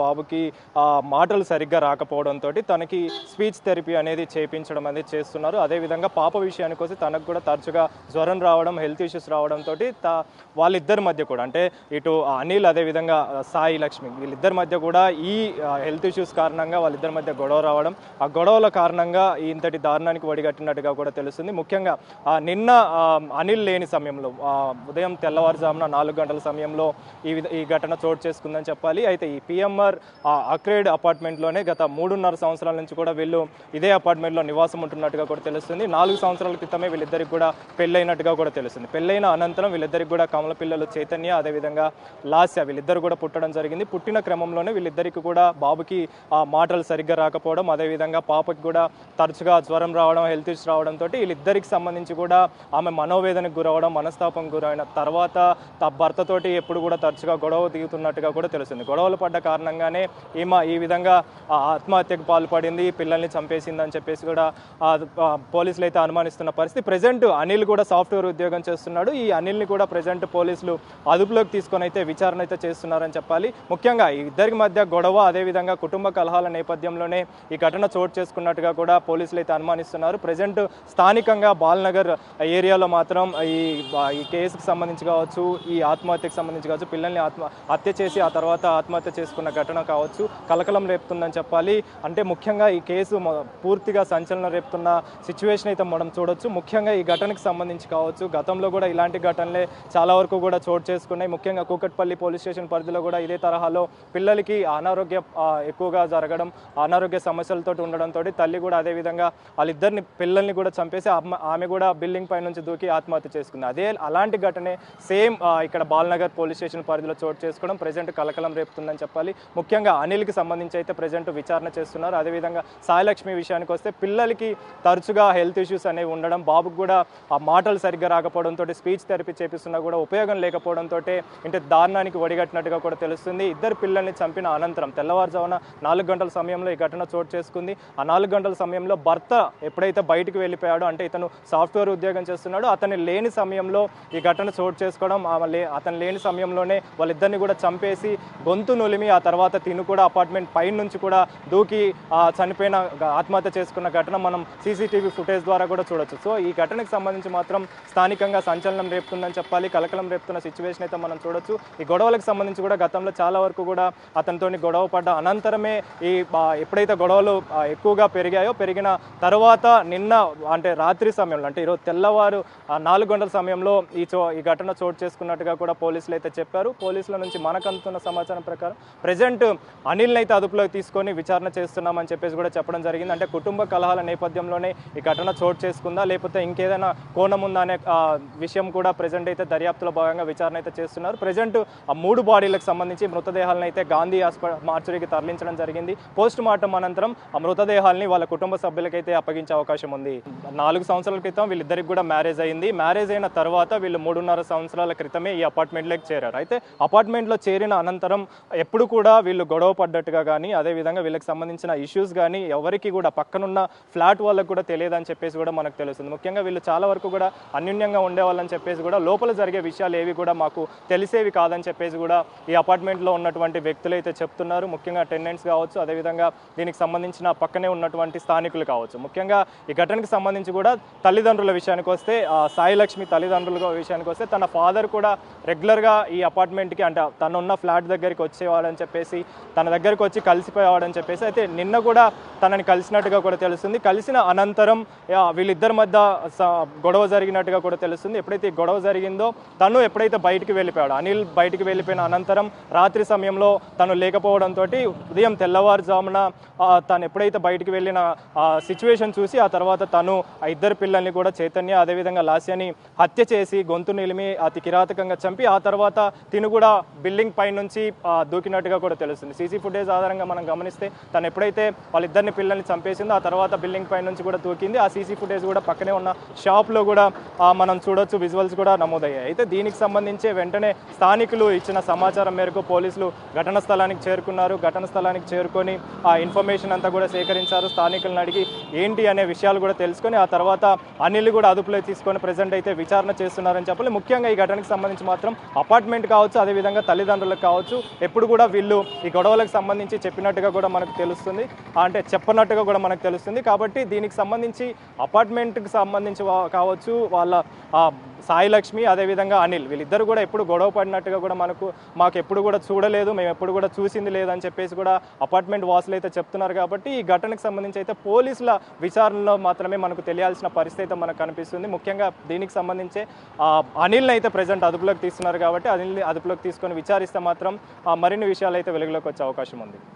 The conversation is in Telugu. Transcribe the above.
బాబుకి మాటలు సరిగ్గా రాకపోవడంతో తనకి స్పీచ్ థెరపీ అనేది చేయించడం అనేది చేస్తున్నారు. అదేవిధంగా పాప విషయానికి వస్తే తనకు కూడా తరచుగా జ్వరం రావడం, హెల్త్ ఇష్యూస్ రావడంతో వాళ్ళిద్దరి మధ్య కూడా అంటే ఇటు అనిల్ అదేవిధంగా సాయి లక్ష్మి వీళ్ళిద్దరి మధ్య కూడా ఈ హెల్త్ ఇష్యూస్ కారణంగా వాళ్ళిద్దరి మధ్య గొడవ రావడం, ఆ గొడవల కారణంగా ఇంతటి దారుణానికి ఒడిగట్టినట్టుగా కూడా తెలుస్తుంది. ముఖ్యంగా నిన్న అనిల్ లేని సమయంలో ఉదయం తెల్లవారుజామున 4 గంటల సమయంలో ఈ ఘటన చోటు చేసుకుందని చెప్పాలి. అయితే ఈ పిఎంఆర్ అక్రేడ్ అపార్ట్మెంట్లోనే గత 3.5 సంవత్సరాల నుంచి కూడా వీళ్ళు ఇదే అపార్ట్మెంట్లో నివాసం ఉంటున్నట్టుగా కూడా తెలుస్తుంది. 4 సంవత్సరాల క్రితమే వీళ్ళిద్దరికి కూడా పెళ్ళైనట్టుగా కూడా తెలుస్తుంది. పెళ్ళైన అనంతరం వీళ్ళిద్దరికి కూడా కమల పిల్లలు చైతన్య అదేవిధంగా లాస్య వీళ్ళిద్దరు కూడా పుట్టడం జరిగింది. పుట్టిన క్రమంలోనే వీళ్ళిద్దరికి కూడా బాబుకి మాటలు సరిగ్గా రాకపోవడం, అదేవిధంగా పాపకి కూడా తరచుగా జ్వరం రావడం, హెల్త్ ఇష్యూస్ రావడంతో వీళ్ళిద్దరికి సంబంధించి కూడా ఆమె మనోవేదనకు గురవడం, మనస్తాపం గురైన తర్వాత భర్తతోటి ఎప్పుడు కూడా తరచుగా గొడవ దిగుతున్నట్టుగా కూడా తెలుస్తుంది. గొడవలు పడ్డ కారణంగానే ఈమె ఈ విధంగా ఆత్మహత్యకు పాల్పడింది, పిల్లల్ని చంపేసిందని చెప్పేసి కూడా పోలీసులు అయితే అనుమానిస్తున్న పరిస్థితి. ప్రజెంట్ అనిల్ కూడా సాఫ్ట్వేర్ ఉద్యోగం చేస్తున్నాడు. ఈ అనిల్ని కూడా ప్రజెంట్ పోలీసులు అదుపులోకి తీసుకొని అయితే విచారణ అయితే చేస్తున్నారని చెప్పాలి. ముఖ్యంగా ఈ ఇద్దరికి మధ్య గొడవ అదేవిధంగా కుటుంబ కలహాల నేపథ్యంలోనే ఈ ఘటన చోటు చేసుకున్నట్టుగా కూడా పోలీసులు అయితే అనుమానిస్తున్నారు. ప్రజెంట్ స్థానికంగా బాల్నగర్ ఏరియాలో మాత్రం ఈ కేసుకు సంబంధించి కావచ్చు, ఈ ఆత్మహత్యకు సంబంధించి కావచ్చు, పిల్లల్ని హత్య చేసి ఆ తర్వాత ఆత్మహత్య చేసుకున్న ఘటన కావచ్చు కలకలం రేపుతుందని చెప్పాలి. అంటే ముఖ్యంగా ఈ కేసు పూర్తిగా సంచలనం రేపుతున్న సిచ్యువేషన్ అయితే మనం చూడొచ్చు. ముఖ్యంగా ఈ ఘటనకు సంబంధించి కావచ్చు, గతంలో కూడా ఇలాంటి ఘటనలే చాలా వరకు కూడా చోటు చేసుకున్నాయి. ముఖ్యంగా కూకట్పల్లి పోలీస్ స్టేషన్ పరిధిలో కూడా ఇదే తరహాలో పిల్లలకి అనారోగ్య ఎక్కువగా జరగడం, అనారోగ్య సమస్యలతో ఉండడంతో తల్లి కూడా అదేవిధంగా వాళ్ళిద్దరిని పిల్లల్ని కూడా చంపేసి ఆమె కూడా బిల్డింగ్ పై నుంచి దూకి ఆత్మహత్య చేసుకుంది. అలాంటి ఘటనే సేమ్ ఇక్కడ బాల్నగర్ పోలీస్ స్టేషన్ పరిధిలో చోటు చేసుకోవడం ప్రజెంట్ కలకలం రేపుతుందని చెప్పాలి. ముఖ్యంగా అనిల్కి సంబంధించి అయితే ప్రజెంట్ విచారణ చేస్తున్నారు. అదేవిధంగా సాయిలక్ష్మి విషయానికి వస్తే పిల్లలకి తరచుగా హెల్త్ ఇష్యూస్ అనేవి ఉండడం, బాబుకు కూడా ఆ మాటలు సరిగ్గా రాకపోవడంతో స్పీచ్ థెరపీ చేపిస్తున్నా కూడా ఉపయోగం లేకపోవడంతో అంటే దారుణానికి ఒడిగట్టినట్టుగా కూడా తెలుస్తుంది. ఇద్దరు పిల్లల్ని చంపిన అనంతరం తెల్లవారుజామున 4 గంటల సమయంలో ఈ ఘటన చోటు చేసుకుంది. ఆ 4 గంటల సమయంలో భర్త ఎప్పుడైతే బయటికి వెళ్ళిపోయాడో, అంటే ఇతను సాఫ్ట్వేర్ ఉద్యోగం చేస్తున్నాడో అతని లేని సమయంలో ఈ ఘటన చోటు చేసుకోవడం, అతను లేని సమయంలోనే వాళ్ళిద్దరిని కూడా చంపేసి గొంతు నులిమి ఆ తర్వాత తిను కూడా అపార్ట్మెంట్ పైన నుంచి కూడా దూకి చనిపోయిన ఆత్మహత్య చేసుకున్న ఘటన మనం సీసీటీవీ ఫుటేజ్ ద్వారా కూడా చూడొచ్చు. సో ఈ ఘటనకు సంబంధించి మాత్రం స్థానికంగా సంచలనం రేపుతుందని చెప్పాలి, కలకలం రేపుతున్న సిచ్యువేషన్ అయితే మనం చూడొచ్చు. ఈ గొడవలకు సంబంధించి కూడా గతంలో చాలా వరకు కూడా అతనితో గొడవ పడ్డ అనంతరమే ఎప్పుడైతే గొడవలు ఎక్కువగా పెరిగిన తర్వాత నిన్న అంటే రాత్రి సమయంలో అంటే ఈరోజు తెల్లవారు 4 గంటల సమయంలో ఈ ఘటన చోటు చేసుకున్నట్టుగా కూడా పోలీసులు అయితే చెప్పారు. పోలీసుల నుంచి మనకు అందుతున్న సమాచారం ప్రకారం ప్రజెంట్ అనిల్ని అయితే అదుపులోకి తీసుకొని విచారణ చేస్తున్నామని చెప్పేసి కూడా చెప్పడం జరిగింది. అంటే కుటుంబ కలహాల నేపథ్యంలోనే ఈ ఘటన చోటు చేసుకుందా లేకపోతే ఇంకేదైనా కోణం ఉందా అనే విషయం కూడా ప్రజెంట్ అయితే దర్యాప్తులో భాగంగా విచారణ అయితే చేస్తున్నారు. ప్రజెంట్ ఆ 3 బాడీలకు సంబంధించి మృతదేహాలను అయితే గాంధీ మార్చురీకి తరలించడం జరిగింది. పోస్ట్ మార్టం అనంతరం ఆ మృతదేహాల్ని వాళ్ళ కుటుంబ సభ్యులకైతే అప్పగించే అవకాశం ఉంది. 4 సంవత్సరాల క్రితం వీళ్ళిద్దరికి కూడా మ్యారేజ్ అయింది. మ్యారేజ్ అయిన తర్వాత వీళ్ళు 3.5 సంవత్సరాల క్రితమే ఈ అపార్ట్మెంట్లోకి చేరారు. అయితే అపార్ట్మెంట్లో చేరిన అనంతరం ఎప్పుడు కూడా వీళ్ళు గొడవ పడ్డట్టుగా కానీ అదేవిధంగా వీళ్ళకి సంబంధించిన ఇష్యూస్ కానీ ఎవరికి కూడా పక్కనున్న ఫ్లాట్ వాళ్ళకు కూడా తెలియదని చెప్పేసి కూడా మనకు తెలుస్తుంది. ముఖ్యంగా వీళ్ళు చాలా వరకు కూడా అన్యోన్యంగా ఉండేవాళ్ళని చెప్పేసి కూడా లోపల జరిగే విషయాలు ఏవి కూడా మాకు తెలిసేవి కాదని చెప్పేసి కూడా ఈ అపార్ట్మెంట్లో ఉన్నటువంటి వ్యక్తులు అయితే చెప్తున్నారు. ముఖ్యంగా టెనెంట్స్ కావచ్చు, అదేవిధంగా దీనికి సంబంధించిన పక్కనే ఉన్నటువంటి స్థానికులు కావచ్చు. ముఖ్యంగా ఈ ఘటనకు సంబంధించి కూడా తల్లిదండ్రుల విషయానికి వస్తే సాయిలక్ష్మి తల్లిదండ్రుల విషయానికి వస్తే తన ఫాదర్ కూడా రెగ్యులర్గా ఈ అపార్ట్మెంట్కి అంటే తనున్న ఫ్లాట్ దగ్గరికి వచ్చేవాడని చెప్పేసి తన దగ్గరికి వచ్చి కలిసిపోయేవాడని చెప్పేసి అయితే నిన్న కూడా తనని కలిసినట్టుగా కూడా తెలుస్తుంది. కలిసిన అనంతరం వీళ్ళిద్దరి మధ్య గొడవ జరిగినట్టుగా కూడా తెలుస్తుంది. ఎప్పుడైతే ఈ గొడవ జరిగిందో తను ఎప్పుడైతే బయటికి వెళ్ళిపోయాడు అనిల్ బయటికి వెళ్ళిపోయిన అనంతరం రాత్రి సమయంలో తను లేకపోవడంతో ఉదయం తెల్లవారుజామున తను ఎప్పుడైతే బయటికి వెళ్ళిన సిచ్యువేషన్ చూసి ఆ తర్వాత తను ఆ ఇద్దరు పిల్లల్ని కూడా చైతన్య అదేవిధంగా లాస్యని హత్య చేసి గొంతు నిలిమి అతి కిరాతకంగా చంపి ఆ తర్వాత తిను కూడా బిల్డింగ్ పై నుంచి దూకినట్టుగా కూడా తెలుస్తుంది. సీసీ ఫుటేజ్ ఆధారంగా మనం గమనిస్తే తను ఎప్పుడైతే వాళ్ళిద్దరిని పిల్లల్ని చంపేసిందో ఆ తర్వాత బిల్డింగ్ పై నుంచి కూడా దూకింది. ఆ సీసీ ఫుటేజ్ కూడా పక్కనే ఉన్న షాప్లో కూడా మనం చూడొచ్చు, విజువల్స్ కూడా నమోదయ్యాయి. అయితే దీనికి సంబంధించి వెంటనే స్థానికులు ఇచ్చిన సమాచారం మేరకు పోలీసులు ఘటనా స్థలానికి చేరుకున్నారు. ఘటనా స్థలానికి చేరుకొని ఆ ఇన్ఫర్మేషన్ అంతా కూడా సేకరించారు. స్థానికులను అడిగి ఏంటి అనే విషయాలు కూడా తెలుసుకొని ఆ తర్వాత అనిల్ కూడా అదుపులో తీసుకొని ప్రజెంట్ అయితే విచారణ చేస్తున్నారని చెప్పాలి. ముఖ్యంగా ఈ ఘటనకు సంబంధించి మాత్రం అపార్ట్మెంట్ కావచ్చు, అదేవిధంగా తల్లిదండ్రులకు కావచ్చు, ఎప్పుడు కూడా వీళ్ళు ఈ గొడవలకు సంబంధించి చెప్పినట్టుగా కూడా మనకు తెలుస్తుంది, అంటే చెప్పనట్టుగా కూడా మనకు తెలుస్తుంది. కాబట్టి దీనికి సంబంధించి అపార్ట్మెంట్కి సంబంధించి కావచ్చు, వాళ్ళ సాయి లక్ష్మి అదేవిధంగా అనిల్ వీళ్ళిద్దరు కూడా ఎప్పుడు గొడవ పడినట్టుగా కూడా మాకు ఎప్పుడు కూడా చూడలేదు, మేము ఎప్పుడు కూడా చూసింది లేదని చెప్పేసి కూడా అపార్ట్మెంట్ వాసులు అయితే చెప్తున్నారు. కాబట్టి ఈ ఘటనకు సంబంధించి అయితే పోలీసుల విచారణలో మాత్రమే మనకు తెలియాల్సిన పరిస్థితి అయితే మనకు కనిపిస్తుంది. ముఖ్యంగా దీనికి సంబంధించి అనిల్ని అయితే ప్రజెంట్ అదుపులోకి తీస్తున్నారు. కాబట్టి అనిల్ని అదుపులోకి తీసుకొని విచారిస్తే మాత్రం మరిన్ని విషయాలు అయితే వెలుగులోకి వచ్చే అవకాశం ఉంది.